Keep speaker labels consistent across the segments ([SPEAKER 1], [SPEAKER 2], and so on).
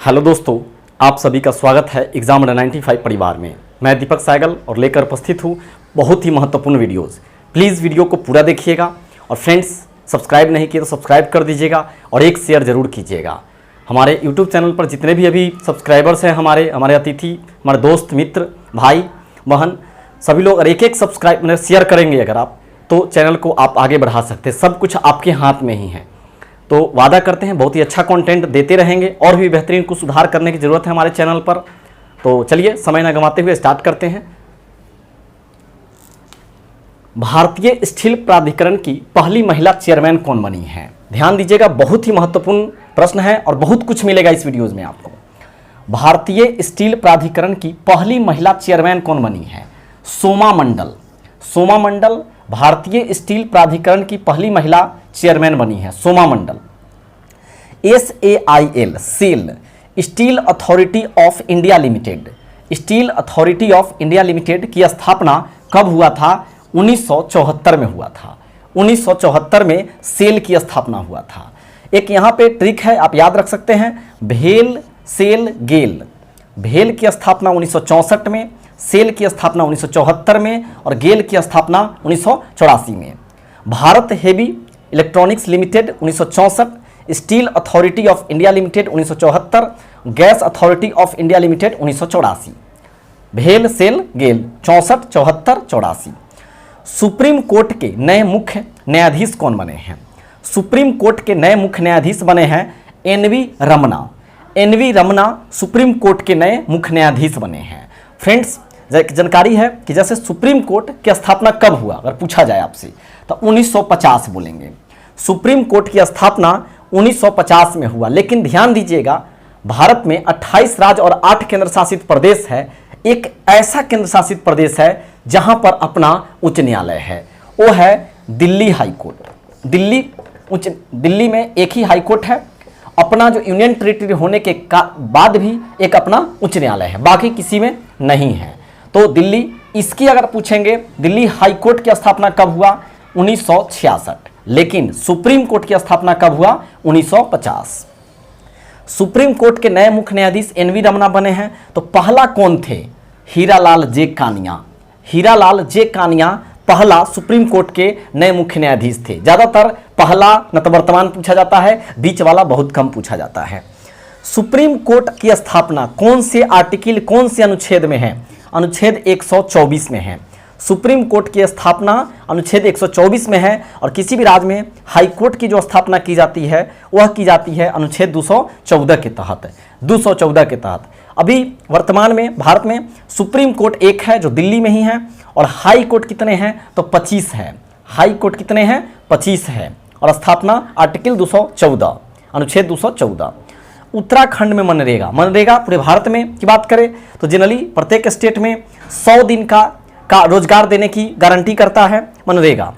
[SPEAKER 1] Hello दोस्तों, आप सभी का स्वागत है एग्जाम 95 परिवार में। मैं दीपक साइगल और लेकर उपस्थित हूँ बहुत ही महत्वपूर्ण वीडियोस। प्लीज़ वीडियो को पूरा देखिएगा और फ्रेंड्स सब्सक्राइब नहीं किए तो सब्सक्राइब कर दीजिएगा और एक शेयर ज़रूर कीजिएगा। हमारे यूट्यूब चैनल पर जितने भी अभी सब्सक्राइबर्स हैं, हमारे अतिथि, हमारे दोस्त, मित्र, भाई, बहन, सभी लोग अगर एक सब्सक्राइब मतलब शेयर करेंगे अगर आप, तो चैनल को आप आगे बढ़ा सकते हैं। सब कुछ आपके हाथ में ही है। तो वादा करते हैं बहुत ही अच्छा कंटेंट देते रहेंगे और भी बेहतरीन कुछ सुधार करने की ज़रूरत है हमारे चैनल पर। तो चलिए समय न गंवाते हुए स्टार्ट करते हैं। भारतीय स्टील प्राधिकरण की पहली महिला चेयरमैन कौन बनी है? ध्यान दीजिएगा, बहुत ही महत्वपूर्ण प्रश्न है और बहुत कुछ मिलेगा इस वीडियोज में आपको। भारतीय स्टील प्राधिकरण की पहली महिला चेयरमैन कौन बनी है? सोमा मंडल। सोमा मंडल भारतीय स्टील प्राधिकरण की पहली महिला चेयरमैन बनी है, Soma Mondal. SAIL SAIL steel authority of India limited, steel authority of India limited की स्थापना कब हुआ था? 1974 में हुआ था। 1974 में सेल की स्थापना हुआ था। एक यहाँ पे ट्रिक है, आप याद रख सकते हैं, भेल सेल गेल। भेल की स्थापना 1964 में, सेल की स्थापना 1974 में और गेल की स्थापना 1984 में। Bharat heavy electronics limited 1964, steel authority of India limited 1974, gas authority of India limited 1984। भेल सेल गेल 64, 74, 84। सुप्रीम कोर्ट के नए मुख्य न्यायाधीश कौन बने हैं? सुप्रीम कोर्ट के नए मुख्य न्यायाधीश बने हैं NV Ramana. NV Ramana supreme court के नए मुख्य न्यायाधीश बने हैं। फ्रेंड्स, जानकारी है कि जैसे सुप्रीम कोर्ट की स्थापना कब हुआ अगर पूछा जाए आपसे तो 1950 बोलेंगे। सुप्रीम कोर्ट की स्थापना 1950 में हुआ। लेकिन ध्यान दीजिएगा, भारत में 28 राज्य और 8 केंद्र शासित प्रदेश है। एक ऐसा केंद्र शासित प्रदेश है जहां पर अपना उच्च न्यायालय है, वो है दिल्ली हाई कोर्ट। दिल्ली में एक ही हाई कोर्ट है। अपना जो यूनियन टेरिटरी होने के बाद भी एक अपना उच्च न्यायालय है, बाकी किसी में नहीं है। तो दिल्ली, इसकी अगर पूछेंगे दिल्ली हाई कोर्ट की स्थापना कब हुआ? 1966। लेकिन सुप्रीम कोर्ट की स्थापना कब हुआ? 1950। सुप्रीम कोर्ट के नए मुख्य न्यायाधीश NV रमना बने हैं। तो पहला कौन थे? हीरालाल जे कानिया। हीरालाल जे कानिया पहला सुप्रीम कोर्ट के नए मुख्य न्यायाधीश थे। ज्यादातर पहला न तो वर्तमान पूछा जाता है, बीच वाला बहुत कम पूछा जाता है। सुप्रीम कोर्ट की स्थापना कौन से आर्टिकल, कौन से अनुच्छेद में है? अनुच्छेद 124 में है। सुप्रीम कोर्ट की स्थापना अनुच्छेद 124 में है और किसी भी राज्य में हाई कोर्ट की जो स्थापना की जाती है वह की जाती है अनुच्छेद 214 के तहत। 214 के तहत अभी वर्तमान में भारत में सुप्रीम कोर्ट एक है जो दिल्ली में ही है और हाई कोर्ट कितने हैं? तो 25 है। हाई कोर्ट कितने हैं? 25 है और स्थापना आर्टिकल 214, अनुच्छेद 214। उत्तराखंड में मनरेगा, मनरेगा पूरे भारत में की बात करें तो जनरली प्रत्येक स्टेट में 100 दिन का रोजगार देने की गारंटी करता है मनरेगा।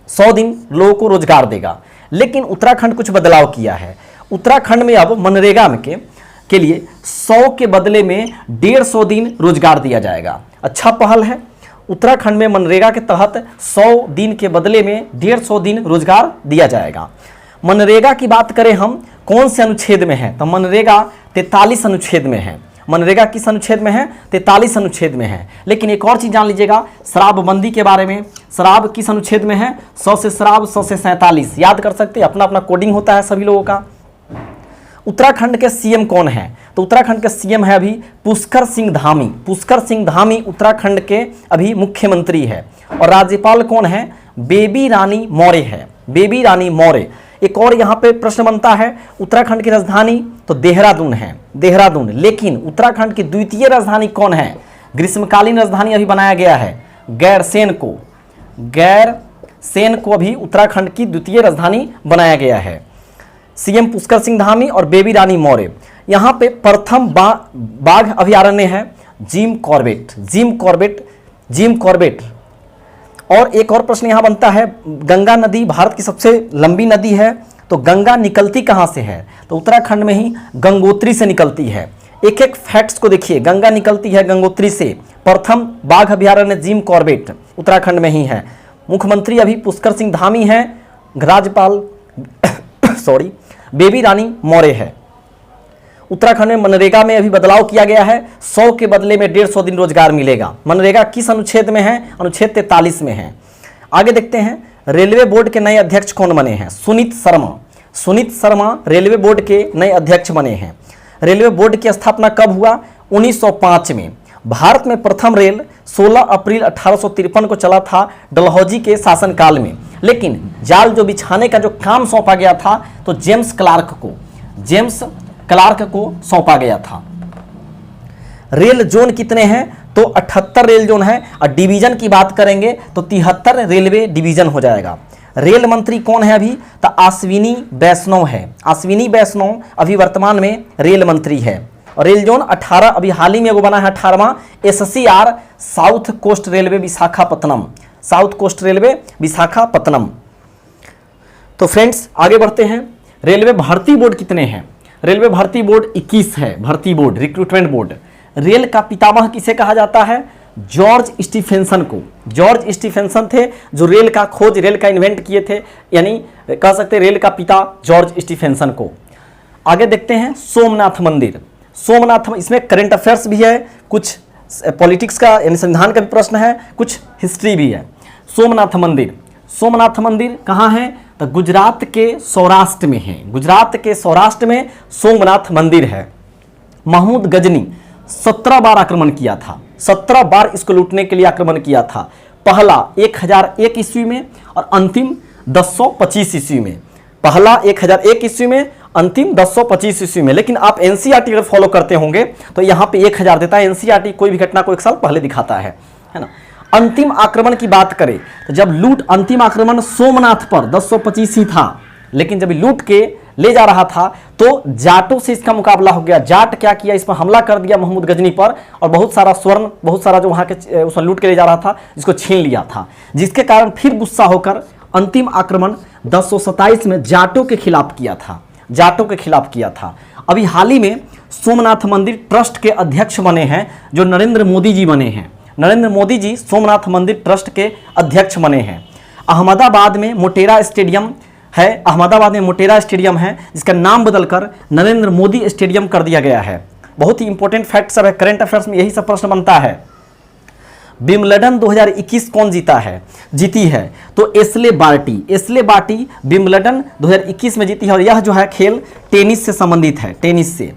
[SPEAKER 1] 100 दिन लोगों को रोजगार देगा। लेकिन उत्तराखंड कुछ बदलाव किया है। उत्तराखंड में अब मनरेगा में के लिए 100 के बदले में 150 दिन रोजगार दिया जाएगा। अच्छा पहल है। उत्तराखंड में मनरेगा के तहत 100 दिन के बदले में 150 दिन रोजगार दिया जाएगा। मनरेगा की बात करें हम, कौन से अनुच्छेद में है? तो मनरेगा 43 अनुच्छेद में है। मनरेगा किस अनुच्छेद में है? 43 अनुच्छेद में है। लेकिन एक और चीज जान लीजिएगा शराबबंदी के बारे में। शराब किस अनुच्छेद में है? 100 से शराब, 100 से 47। याद कर सकते हैं, अपना अपना कोडिंग होता है सभी लोगों का। उत्तराखंड के CM कौन है? तो उत्तराखंड के CM है अभी पुष्कर सिंह धामी। पुष्कर सिंह धामी उत्तराखंड के अभी मुख्यमंत्री है। और राज्यपाल कौन है? बेबी रानी मौर्य है। बेबी रानी मौर्य। एक और यहाँ पे प्रश्न बनता है, उत्तराखंड की राजधानी तो देहरादून है, देहरादून। लेकिन उत्तराखंड की द्वितीय राजधानी कौन है? ग्रीष्मकालीन राजधानी अभी बनाया गया है गैरसेन को। गैरसेन को अभी उत्तराखंड की द्वितीय राजधानी बनाया गया है। CM पुष्कर सिंह धामी और बेबी रानी मौर्य। यहाँ पे प्रथम बाघ अभयारण्य है Jim Corbett. Jim Corbett, Jim Corbett. और एक और प्रश्न यहाँ बनता है, गंगा नदी भारत की सबसे लंबी नदी है, तो गंगा निकलती कहाँ से है? तो उत्तराखंड में ही गंगोत्री से निकलती है। एक एक फैक्ट्स को देखिए, गंगा निकलती है गंगोत्री से। प्रथम बाघ अभयारण्य जिम कॉर्बेट उत्तराखंड में ही है। मुख्यमंत्री अभी पुष्कर सिंह धामी हैं। राज्यपाल बेबी रानी मौर्य है। उत्तराखंड में मनरेगा में अभी बदलाव किया गया है, 100 के बदले में 150 दिन रोजगार मिलेगा। मनरेगा किस अनुच्छेद में है? अनुच्छेद 43 में है। आगे देखते हैं, रेलवे बोर्ड के नए अध्यक्ष कौन बने हैं? सुनीत शर्मा। सुनीत शर्मा रेलवे बोर्ड के नए अध्यक्ष बने हैं। रेलवे बोर्ड की स्थापना कब हुआ? 1905 में। भारत में प्रथम रेल 16 अप्रैल 1853 को चला था डलहौजी के शासनकाल में, लेकिन जाल जो बिछाने का जो काम सौंपा गया था तो जेम्स क्लार्क को सौंपा गया था। रेल जोन कितने हैं? तो 78 रेल जोन है, और डिवीजन की बात करेंगे तो 73 रेलवे डिवीजन हो जाएगा। रेल मंत्री कौन है अभी? तो अश्विनी वैष्णव है। अश्विनी वैष्णव अभी वर्तमान में रेल मंत्री है। और रेल जोन 18 अभी हाल ही में वो बना है 18वां SCR south coast railway Visakhapatnam. South coast railway Visakhapatnam. तो फ्रेंड्स आगे बढ़ते हैं, रेलवे भर्ती बोर्ड कितने हैं? रेलवे भर्ती बोर्ड 21 है। भर्ती बोर्ड, रिक्रूटमेंट बोर्ड। रेल का पितामह किसे कहा जाता है? जॉर्ज स्टीफेंसन को। जॉर्ज स्टीफेंसन थे जो रेल का खोज, रेल का इन्वेंट किए थे, यानी कह सकते हैं रेल का पिता जॉर्ज स्टीफेंसन को। आगे देखते हैं, सोमनाथ मंदिर। सोमनाथ, इसमें करंट अफेयर्स भी है, कुछ पॉलिटिक्स का यानी संविधान का भी प्रश्न है, कुछ हिस्ट्री भी है। सोमनाथ मंदिर, सोमनाथ मंदिर कहाँ है? तो गुजरात के सौराष्ट्र में है। गुजरात के सौराष्ट्र में सोमनाथ मंदिर है। महमूद गजनी 17 बार आक्रमण किया था, 17 बार इसको लूटने के लिए आक्रमण किया था। पहला 1001 ईस्वी में और अंतिम 1025 ईस्वी में। पहला 1001 ईस्वी में, अंतिम 1025 ईस्वी में। लेकिन आप एनसीईआरटी अगर फॉलो करते होंगे तो यहाँ पे 1000 देता है। एनसीईआरटी कोई भी घटना को 1 साल पहले दिखाता है ना। अंतिम आक्रमण की बात करें तो जब लूट, अंतिम आक्रमण सोमनाथ पर 1025 ही था, लेकिन जब लूट के ले जा रहा था तो जाटों से इसका मुकाबला हो गया। जाट क्या किया, इस पर हमला कर दिया महमूद गजनी पर, और बहुत सारा स्वर्ण, बहुत सारा जो वहाँ के उसमें लूट के ले जा रहा था इसको छीन लिया था, जिसके कारण फिर गुस्सा होकर अंतिम आक्रमण 1027 में जाटों के खिलाफ किया था। जाटों के खिलाफ किया था। अभी हाल ही में सोमनाथ मंदिर ट्रस्ट के अध्यक्ष बने हैं जो नरेंद्र मोदी जी बने हैं। नरेंद्र मोदी जी सोमनाथ मंदिर ट्रस्ट के अध्यक्ष बने हैं। अहमदाबाद में मोटेरा स्टेडियम है, अहमदाबाद में मोटेरा स्टेडियम है, जिसका नाम बदलकर नरेंद्र मोदी स्टेडियम कर दिया गया है। बहुत ही इंपॉर्टेंट फैक्ट सब है, करंट अफेयर्स में यही सब प्रश्न बनता है। विंबलडन 2021 कौन जीता है? जीती है तो Ashleigh Barty. Ashleigh Barty Wimbledon 2021 में जीती है, और यह जो है खेल टेनिस से संबंधित है, टेनिस से।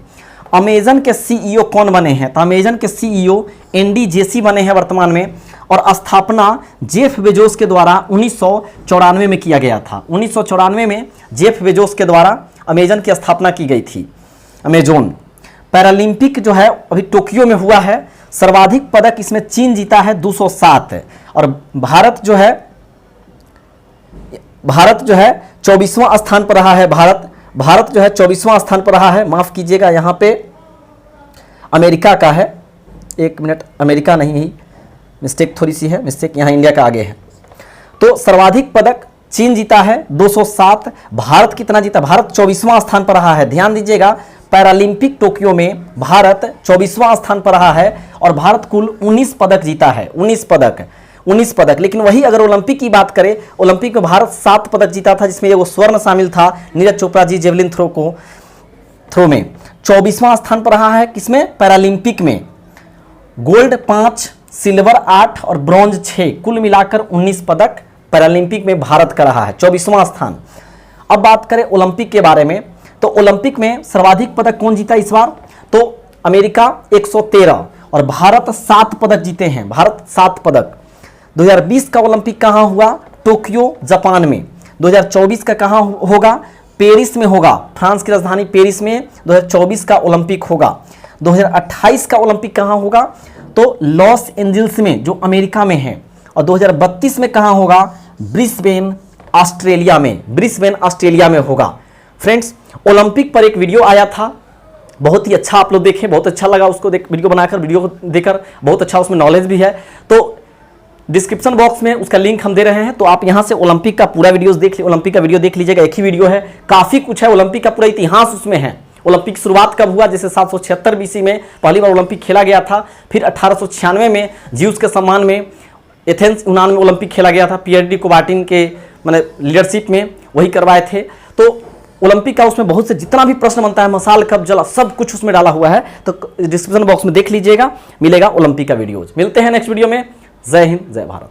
[SPEAKER 1] अमेजन के CEO कौन बने हैं? तो अमेजन के CEO एंडी जेसी बने हैं वर्तमान में, और स्थापना जेफ बेजोस के द्वारा 1994 में किया गया था। 1994 में जेफ बेजोस के द्वारा अमेजन की स्थापना की गई थी, अमेजोन। पैरालंपिक जो है अभी टोक्यो में हुआ है, सर्वाधिक पदक इसमें चीन जीता है 207, और भारत जो है 24वां स्थान पर रहा है। भारत जो है 24वां स्थान पर रहा है। माफ कीजिएगा, यहाँ पे अमेरिका का है, 1 मिनट, अमेरिका नहीं है, मिस्टेक थोड़ी सी है, मिस्टेक यहाँ इंडिया का आगे है। तो सर्वाधिक पदक चीन जीता है 207। भारत कितना जीता? भारत 24वां स्थान पर रहा है। ध्यान दीजिएगा, पैरालंपिक टोक्यो में भारत 24वां स्थान पर रहा है, और भारत कुल 19 पदक जीता है। 19 पदक। लेकिन वही अगर ओलंपिक की बात करें, ओलंपिक में भारत 7 पदक जीता था, जिसमें एगो स्वर्ण शामिल था, नीरज चोपड़ा जी जेवलिन थ्रो में 24वां स्थान पर रहा है। किसमें? पैरालंपिक में। गोल्ड 5, सिल्वर 8 और ब्रॉन्ज 6, कुल मिलाकर 19 पदक पैरालंपिक में भारत का रहा है, 24वां स्थान। अब बात करें ओलंपिक के बारे में, तो ओलंपिक में सर्वाधिक पदक कौन जीता इस बार? तो अमेरिका 113, और भारत 7 पदक जीते हैं। भारत 7 पदक। 2020 का ओलंपिक कहाँ हुआ? टोक्यो, जापान में। 2024 का कहाँ होगा? पेरिस में होगा, फ्रांस की राजधानी पेरिस में 2024 का ओलंपिक होगा। 2028 का ओलंपिक कहाँ होगा? तो लॉस एंजल्स में, जो अमेरिका में है। और 2032 में कहाँ होगा? ब्रिस्बेन, ऑस्ट्रेलिया में। ब्रिस्बेन, ऑस्ट्रेलिया में होगा। फ्रेंड्स, ओलंपिक पर एक वीडियो आया था, बहुत ही अच्छा, आप लोग देखें, बहुत अच्छा लगा उसको वीडियो बनाकर, वीडियो को देखकर बहुत अच्छा उसमें नॉलेज भी है। तो डिस्क्रिप्शन बॉक्स में उसका लिंक हम दे रहे हैं, तो आप यहां से ओलंपिक का पूरा वीडियोस देख, ओलंपिक का वीडियो देख लीजिएगा। एक ही वीडियो है, काफी कुछ है, ओलंपिक का पूरा इतिहास उसमें है। ओलंपिक शुरुआत कब हुआ? जैसे 776 BC में पहली बार ओलंपिक खेला गया था। फिर 1896 में ज्यूस के सम्मान में एथेंस, यूनान में ओलंपिक खेला गया था, पीएरडी कोबार्टिन के लीडरशिप में वही करवाए थे। तो ओलंपिक का उसमें बहुत से जितना भी प्रश्न बनता है, मसाल कब जला, सब कुछ उसमें डाला हुआ है, तो डिस्क्रिप्शन बॉक्स में देख लीजिएगा, मिलेगा ओलंपिक का वीडियोज। मिलते हैं नेक्स्ट वीडियो में। जय हिंद, जय भारत।